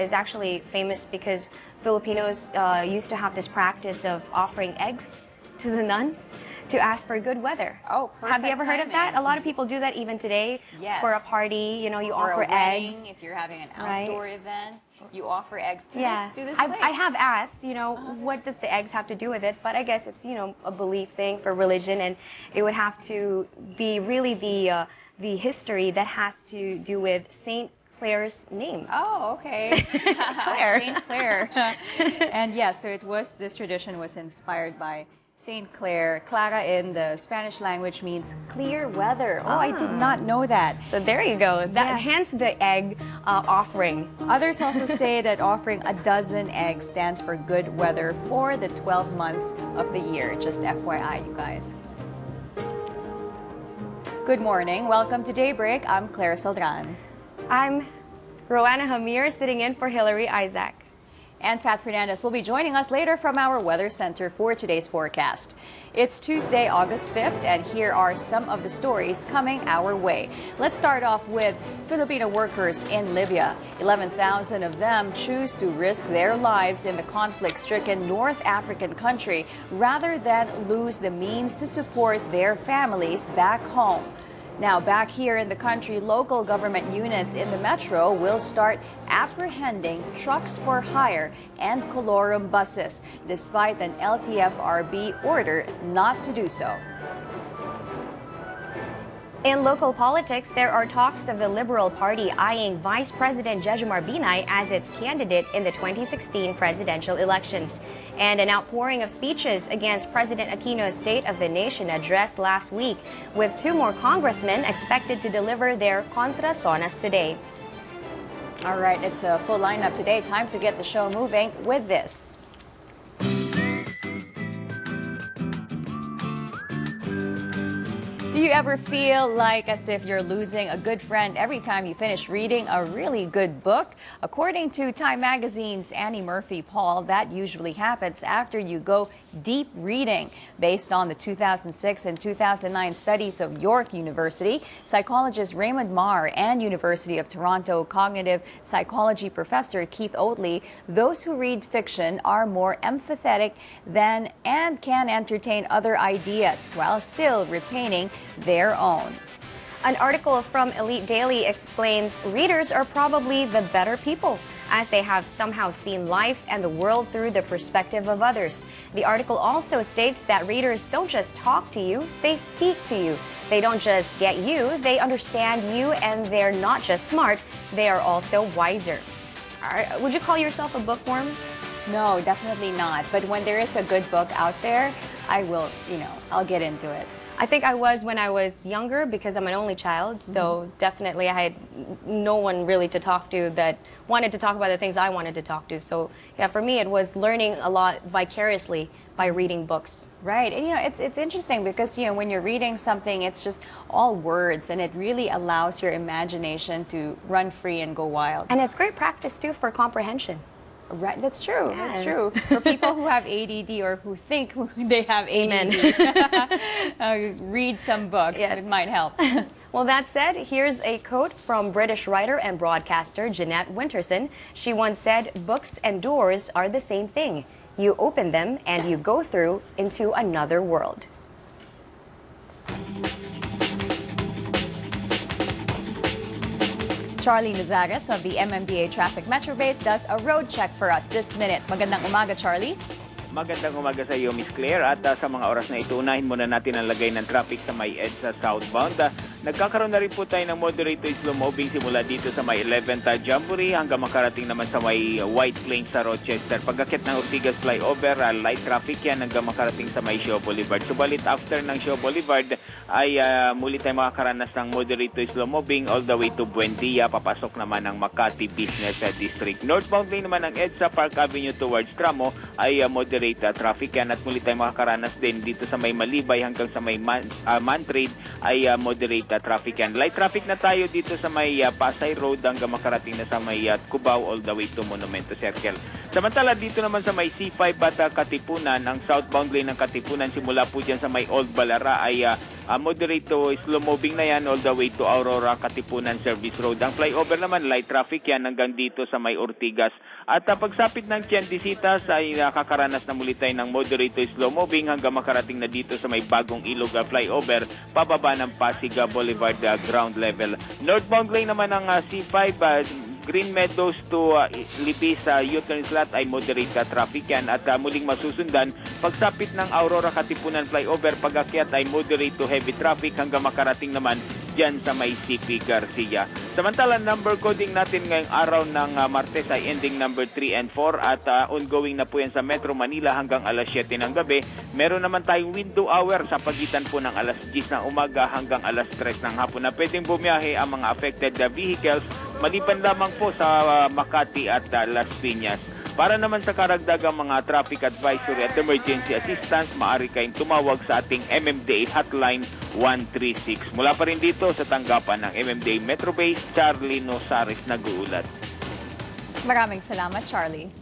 is actually famous because Filipinos used to have this practice of offering eggs to the nuns to ask for good weather. Oh, perfect. Have you ever heard of that? A lot of people do that even today. Yes. For a party, you know, you or offer a wedding, eggs. if you're having an outdoor event, you offer eggs to this place. I have asked, you know, what does the eggs have to do with it? But I guess it's, you know, a belief thing for religion, and it would have to be really the history that has to do with Saint Clare's name. Oh, okay. Clare. Saint Clare. And yes, so this tradition was inspired by Saint Clare. Clara in the Spanish language means clear weather. Oh, I did not know that. So there you go. Hence the egg offering. Others also say that offering a dozen eggs stands for good weather for the 12 months of the year. Just FYI, you guys. Good morning. Welcome to Daybreak. I'm Claire Saldran. I'm Roanna Jamir, sitting in for Hillary Isaac. And Pat Fernandez will be joining us later from our Weather Center for today's forecast. It's Tuesday, August 5th, and here are some of the stories coming our way. Let's start off with Filipino workers in Libya. 11,000 of them choose to risk their lives in the conflict-stricken North African country rather than lose the means to support their families back home. Now, back here in the country, local government units in the metro will start apprehending trucks for hire and colorum buses, despite an LTFRB order not to do so. In local politics, there are talks of the Liberal Party eyeing Vice President Jejomar Binay as its candidate in the 2016 presidential elections. And an outpouring of speeches against President Aquino's State of the Nation address last week, with 2 more congressmen expected to deliver their contrasonas today. All right, it's a full lineup today. Time to get the show moving with this. Do you ever feel like as if you're losing a good friend every time you finish reading a really good book? According to Time Magazine's Annie Murphy-Paul, that usually happens after you go deep reading. Based on the 2006 and 2009 studies of York University, psychologist Raymond Marr and University of Toronto cognitive psychology professor Keith Oatley, those who read fiction are more empathetic than and can entertain other ideas while still retaining their own. An article from Elite Daily explains readers are probably the better people, as they have somehow seen life and the world through the perspective of others. The article also states that readers don't just talk to you, they speak to you. They don't just get you, they understand you, and they're not just smart, they are also wiser. Would you call yourself a bookworm? No, definitely not. But when there is a good book out there, I will, I'll get into it. I think I was when I was younger because I'm an only child, so definitely I had no one really to talk to that wanted to talk about the things I wanted to talk to. So yeah, for me it was learning a lot vicariously by reading books. Right, and it's interesting because when you're reading something, it's just all words, and it really allows your imagination to run free and go wild. And it's great practice too for comprehension. Right, that's true. Yeah. That's true. For people who have ADD or who think they have ADD, read some books. Yes. It might help. Well, that said, here's a quote from British writer and broadcaster Jeanette Winterson. She once said, "Books and doors are the same thing. You open them and you go through into another world." Charlie Nazares of the MMDA Traffic Metro Base does a road check for us this minute. Magandang umaga, Charlie. Magandang umaga sa iyo, Miss Claire. At sa mga oras na ito, unahin muna natin ang lagay ng traffic sa may EDSA southbound. Nagkakaroon na rin po tayo ng moderate to slow moving simula dito sa may 11th Jamboree hanggang makarating naman sa may White Plains sa Rochester. Pagkakit ng Ortigas flyover, light traffic yan hanggang makarating sa may Shaw Boulevard. Subalit after ng Shaw Boulevard ay muli tayo makakaranas ng moderate to slow moving all the way to Buendia. Papasok naman ng Makati Business District. Northbound lane naman ng EDSA Park Avenue towards Tramo ay moderate traffic yan at muli tayo makakaranas din dito sa may Malibay hanggang sa may Mantrade ay moderate traffic yan. Light traffic na tayo dito sa may Pasay Road hanggang makarating na sa may Cubao all the way to Monumento Circle. Samantala dito naman sa may C5 at Katipunan, ang southbound lane ng Katipunan simula po dyan sa may Old Balara ay moderate to slow moving na yan all the way to Aurora Katipunan Service Road. Ang flyover naman light traffic yan hanggang dito sa may Ortigas. At pagsapit ng Tiendesitas ay nakakaranas na muli tayo ng moderate to slow moving hanggang makarating na dito sa may Bagong Ilog flyover pababa ng Pasig Boulevard ground level. Northbound lane naman ng C5 Green Meadows to Libis U-turn slot ay moderate traffic yan at muling masusundan pagsapit ng Aurora Katipunan flyover pag-akyat ay moderate to heavy traffic hanggang makarating naman dyan sa may CP Garcia. Samantala, number coding natin ngayong araw ng Martes ay ending number 3 and 4 at ongoing na po yan sa Metro Manila hanggang alas 7 ng gabi. Meron naman tayong window hour sa pagitan po ng alas 10 ng umaga hanggang alas 3 ng hapon na pwedeng bumiyahe ang mga affected vehicles maliban lamang po sa Makati at Las Piñas. Para naman sa karagdagang mga traffic advisory at emergency assistance, maaari kayong tumawag sa ating MMDA hotline 136. Mula pa rin dito sa tanggapan ng MMDA Metro Base, Charlie Nosares nag-uulat. Maraming salamat, Charlie.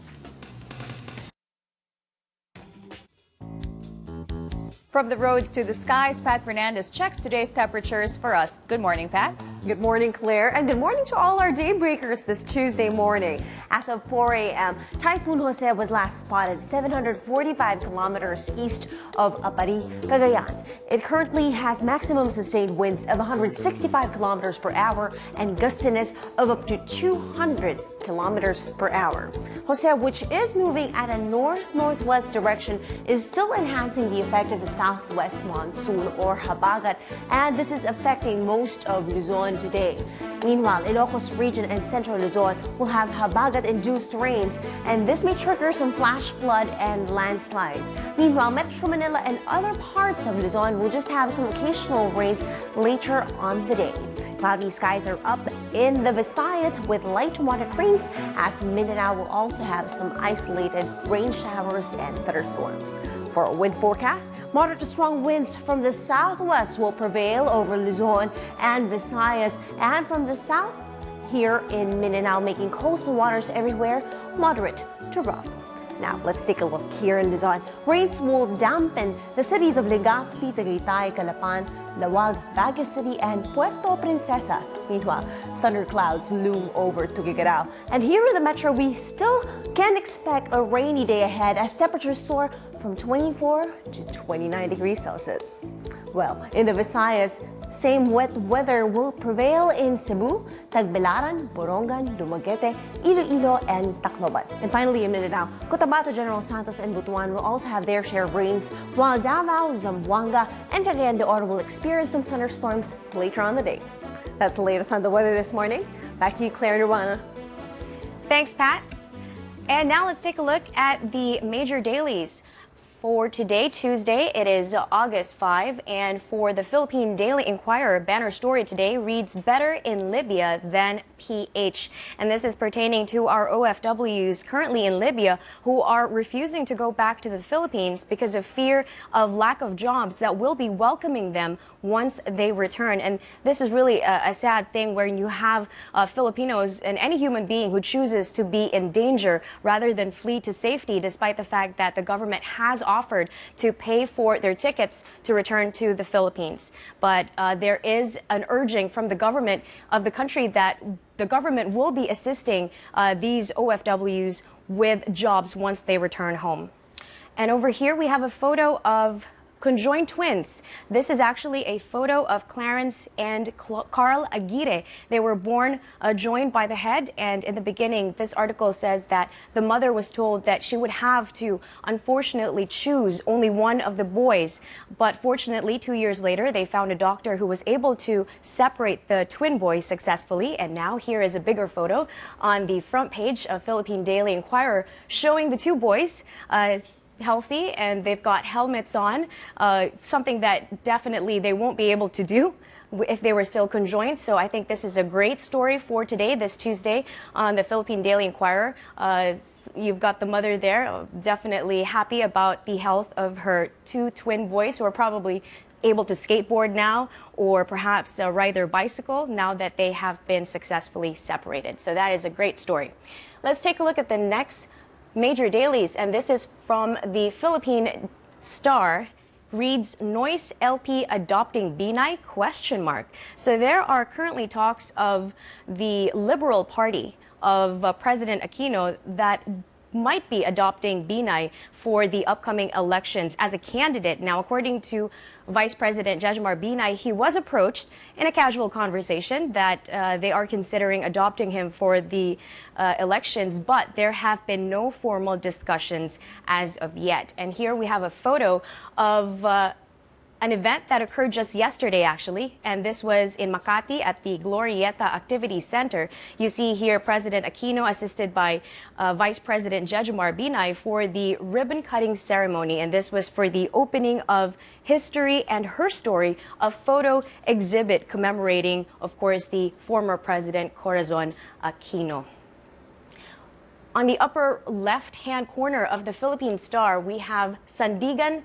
From the roads to the skies, Pat Fernandez checks today's temperatures for us. Good morning, Pat. Good morning, Claire, and good morning to all our daybreakers this Tuesday morning. As of 4 a.m., Typhoon Jose was last spotted 745 kilometers east of Apari, Cagayan. It currently has maximum sustained winds of 165 kilometers per hour and gustiness of up to 200 kilometers per hour. Jose, which is moving at a north-northwest direction, is still enhancing the effect of the southwest monsoon or habagat, and this is affecting most of Luzon today. Meanwhile, Ilocos region and central Luzon will have habagat-induced rains, and this may trigger some flash flood and landslides. Meanwhile, Metro Manila and other parts of Luzon will just have some occasional rains later on the day. Cloudy skies are up in the Visayas with light to moderate rains, as Mindanao will also have some isolated rain showers and thunderstorms. For a wind forecast, moderate to strong winds from the southwest will prevail over Luzon and Visayas, and from the south here in Mindanao, making coastal waters everywhere moderate to rough. Now, let's take a look here in Luzon. Rains will dampen the cities of Legazpi, Tagaytay, Calapan, Lawag, Baguio City, and Puerto Princesa. Meanwhile, thunderclouds loom over Tuguegarao. And here in the metro, we still can expect a rainy day ahead as temperatures soar from 24 to 29 degrees Celsius. Well, in the Visayas, same wet weather will prevail in Cebu, Tagbilaran, Borongan, Dumaguete, Iloilo, and Tacloban. And finally, in Mindanao, Cotabato, General Santos, and Butuan will also have their share of rains, while Davao, Zamboanga, and Cagayan de Oro will experience some thunderstorms later on the day. That's the latest on the weather this morning. Back to you, Claire and Roanna. Thanks, Pat. And now let's take a look at the major dailies. For today, Tuesday, it is August 5, and for the Philippine Daily Inquirer, banner story today reads, "Better in Libya than PH." And this is pertaining to our OFWs currently in Libya who are refusing to go back to the Philippines because of fear of lack of jobs that will be welcoming them once they return. And this is really a sad thing where you have Filipinos and any human being who chooses to be in danger rather than flee to safety, despite the fact that the government has offered to pay for their tickets to return to the Philippines. But there is an urging from the government of the country that the government will be assisting these OFWs with jobs once they return home. And over here we have a photo of conjoined twins. This is actually a photo of Clarence and Carl Aguirre. They were born joined by the head, and in the beginning this article says that the mother was told that she would have to unfortunately choose only one of the boys, but fortunately 2 years later they found a doctor who was able to separate the twin boys successfully, and now here is a bigger photo on the front page of Philippine Daily Inquirer showing the two boys healthy, and they've got helmets on, something that definitely they won't be able to do if they were still conjoined. So I think this is a great story for today, this Tuesday, on the Philippine Daily Inquirer. You've got the mother there, definitely happy about the health of her two twin boys who are probably able to skateboard now, or perhaps ride their bicycle now that they have been successfully separated. So that is a great story. Let's take a look at the next major dailies, and this is from the Philippine Star. Reads Noise LP adopting Binay question mark. So there are currently talks of the Liberal Party of President Aquino that might be adopting Binay for the upcoming elections as a candidate. Now, according to Vice President Jejomar Binay, he was approached in a casual conversation that they are considering adopting him for the elections, but there have been no formal discussions as of yet. And here we have a photo of an event that occurred just yesterday, actually, and this was in Makati at the Glorieta Activity Center. You see here President Aquino assisted by Vice President Jejomar Binay for the ribbon-cutting ceremony, and this was for the opening of History and Her Story, a photo exhibit commemorating, of course, the former President Corazon Aquino. On the upper left-hand corner of the Philippine Star, we have Sandigan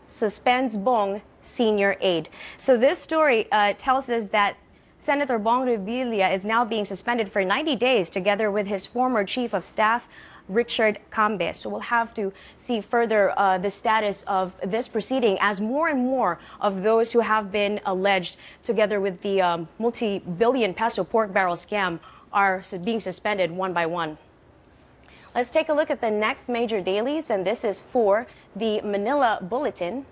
suspends Bong senior aide. So this story tells us that Senator Bong Revilla is now being suspended for 90 days together with his former chief of staff, Richard Cambe. So we'll have to see further the status of this proceeding as more and more of those who have been alleged together with the multi-billion peso pork barrel scam are being suspended one by one. Let's take a look at the next major dailies, and this is for the Manila Bulletin.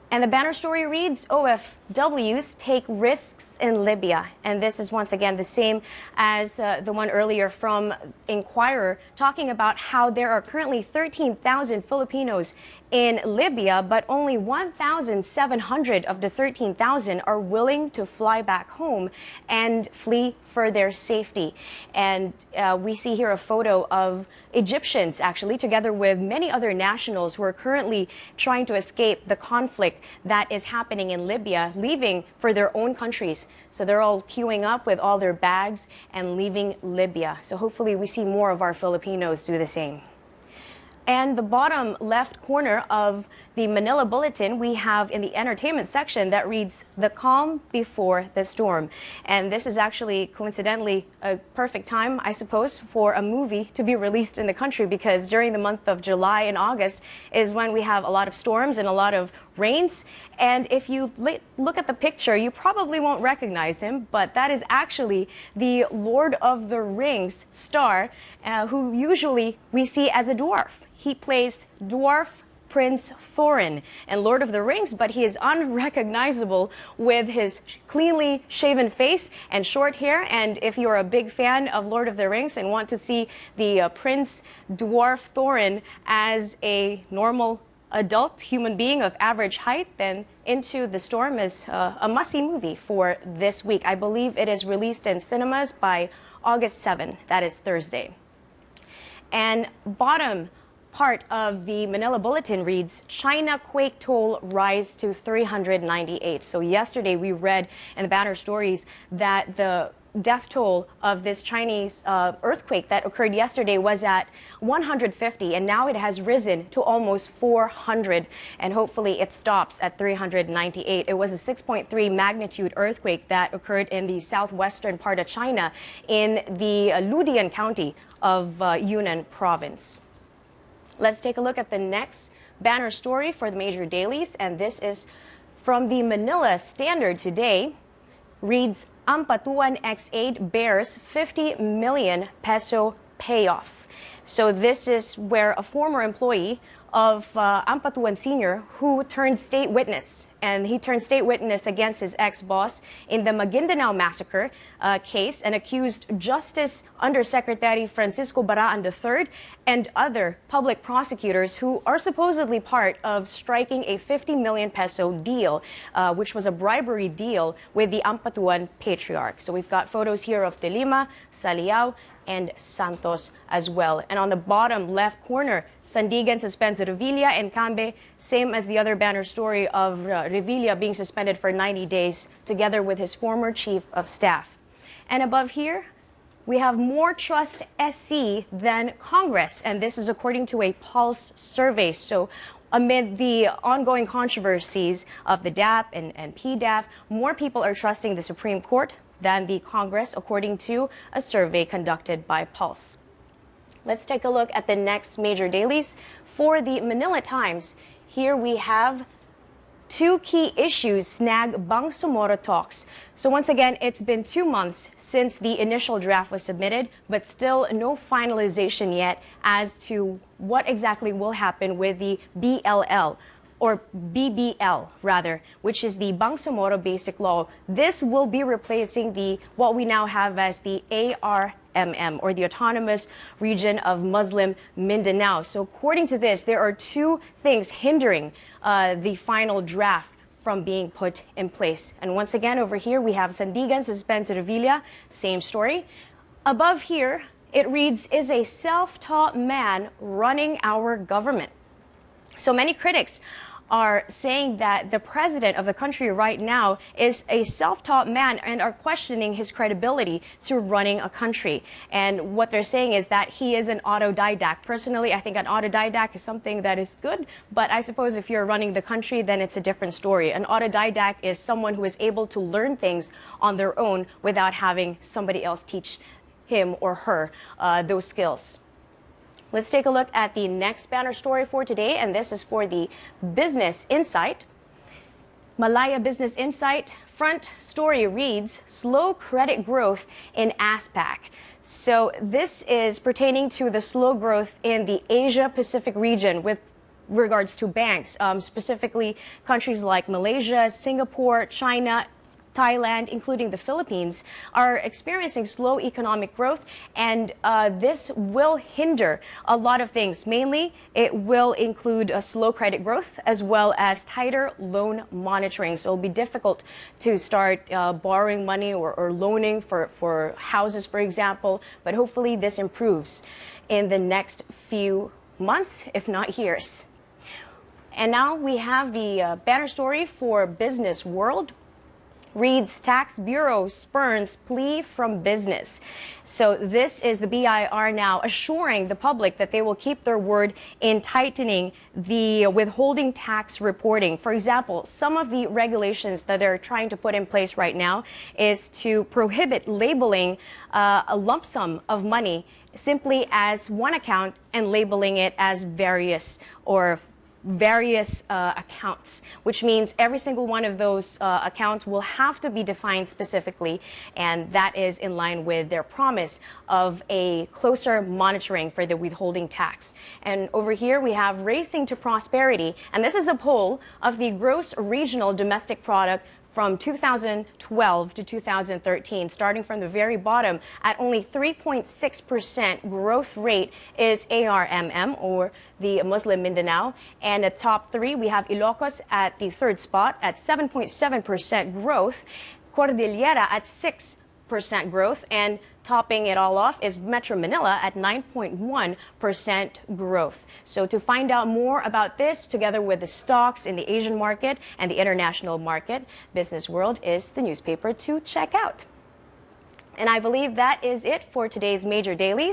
And the banner story reads, OFWs take risks in Libya. And this is once again the same as the one earlier from Inquirer, talking about how there are currently 13,000 Filipinos in Libya, but only 1,700 of the 13,000 are willing to fly back home and flee for their safety. And we see here a photo of Egyptians, actually, together with many other nationals who are currently trying to escape the conflict that is happening in Libya, leaving for their own countries. So they're all queuing up with all their bags and leaving Libya. So hopefully we see more of our Filipinos do the same. And the bottom left corner of the Manila Bulletin, we have in the entertainment section that reads, The Calm Before the Storm. And this is actually coincidentally a perfect time, I suppose, for a movie to be released in the country, because during the month of July and August is when we have a lot of storms and a lot of rains. And if you look at the picture, you probably won't recognize him, but that is actually the Lord of the Rings star, who usually we see as a dwarf. He plays dwarf Prince Thorin in Lord of the Rings, but he is unrecognizable with his cleanly shaven face and short hair. And if you're a big fan of Lord of the Rings and want to see the Prince Dwarf Thorin as a normal adult human being of average height, then Into the Storm is a must-see movie for this week. I believe it is released in cinemas by August 7. That is Thursday. And bottom part of the Manila Bulletin reads, China quake toll rise to 398. So yesterday we read in the banner stories that the death toll of this Chinese earthquake that occurred yesterday was at 150, and now it has risen to almost 400, and hopefully it stops at 398. It was a 6.3 magnitude earthquake that occurred in the southwestern part of China in the Ludian County of Yunnan province. Let's take a look at the next banner story for the major dailies, and this is from the Manila Standard today. Reads, Ampatuan ex-aide bears 50 million peso payoff. So this is where a former employee of Ampatuan Sr. who turned state witness, and he turned state witness against his ex-boss in the Maguindanao massacre case, and accused Justice Undersecretary Francisco Baraan III and other public prosecutors who are supposedly part of striking a 50 million peso deal, which was a bribery deal with the Ampatuan patriarch. So we've got photos here of De Lima, Saliao, and Santos as well. And on the bottom left corner, Sandigan suspends Revilla and Cambe, same as the other banner story of Revilla being suspended for 90 days together with his former chief of staff. And above here, we have more trust SC than Congress, and this is according to a Pulse survey. So amid the ongoing controversies of the DAP and PDAF, more people are trusting the Supreme Court than the Congress, according to a survey conducted by Pulse. Let's take a look at the next major dailies for the Manila Times. Here we have two key issues snag Bangsamoro talks. So once again, it's been 2 months since the initial draft was submitted, but still no finalization yet as to what exactly will happen with the BLL, or BBL rather, which is the Bangsamoro Basic Law. This will be replacing what we now have as the ARMM, or the Autonomous Region of Muslim Mindanao. So according to this, there are two things hindering the final draft from being put in place. And once again, over here, we have Sandigan suspends Revilla, same story. Above here, it reads, is a self-taught man running our government? So many critics are saying that the president of the country right now is a self-taught man and are questioning his credibility to running a country. And what they're saying is that he is an autodidact. Personally, I think an autodidact is something that is good, but I suppose if you're running the country, then it's a different story. An autodidact is someone who is able to learn things on their own without having somebody else teach him or her those skills. Let's take a look at the next banner story for today, and this is for the Business Insight. Malaya Business Insight front story reads, slow credit growth in ASPAC. So this is pertaining to the slow growth in the Asia-Pacific region with regards to banks, specifically countries like Malaysia, Singapore, China, Thailand, including the Philippines, are experiencing slow economic growth, and this will hinder a lot of things. Mainly, it will include a slow credit growth as well as tighter loan monitoring. So it'll be difficult to start borrowing money or loaning for houses, for example, but hopefully this improves in the next few months, if not years. And now we have the banner story for Business World. Reads, Tax Bureau spurns plea from business. So this is the BIR now assuring the public that they will keep their word in tightening the withholding tax reporting. For example, some of the regulations that they're trying to put in place right now is to prohibit labeling a lump sum of money simply as one account and labeling it as various accounts, which means every single one of those accounts will have to be defined specifically, and that is in line with their promise of a closer monitoring for the withholding tax. And over here we have Racing to Prosperity, and this is a poll of the gross regional domestic product from 2012 to 2013, starting from the very bottom at only 3.6% growth rate is ARMM, or the Muslim Mindanao. And the top three, we have Ilocos at the third spot at 7.7% growth, Cordillera at 6% growth, and topping it all off is Metro Manila at 9.1% growth. So to find out more about this, together with the stocks in the Asian market and the international market, Business World is the newspaper to check out. And I believe that is it for today's Major Dailies.